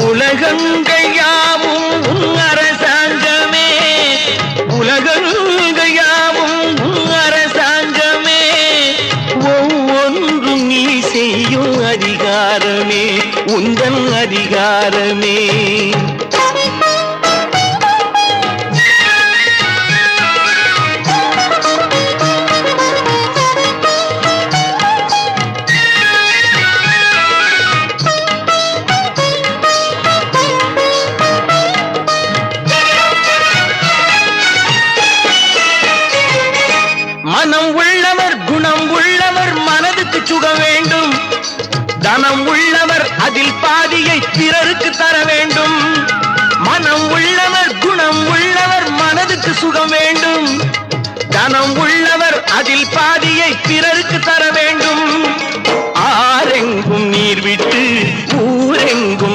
உலகங்கள் யாவும் உன் அரசாங்கமே, உலகங்கள் யாவும் உன் அரசாங்கமே, ஒவ்வொன்றும் நீ செய்யும் அதிகாரமே உந்தன் அதிகாரமே. மனம் உள்ளவர் குணம் உள்ளவர் மனதுக்கு சுக வேண்டும், தனம் உள்ளவர் அதில் பாதியை பிறருக்கு தர வேண்டும். மனம் உள்ளவர் குணம் உள்ளவர் மனதுக்கு சுகம் வேண்டும், தனம் உள்ளவர் அதில் பாதியை பிறருக்கு தர வேண்டும். ஆரெங்கும் நீர் விட்டு ஊரெங்கும்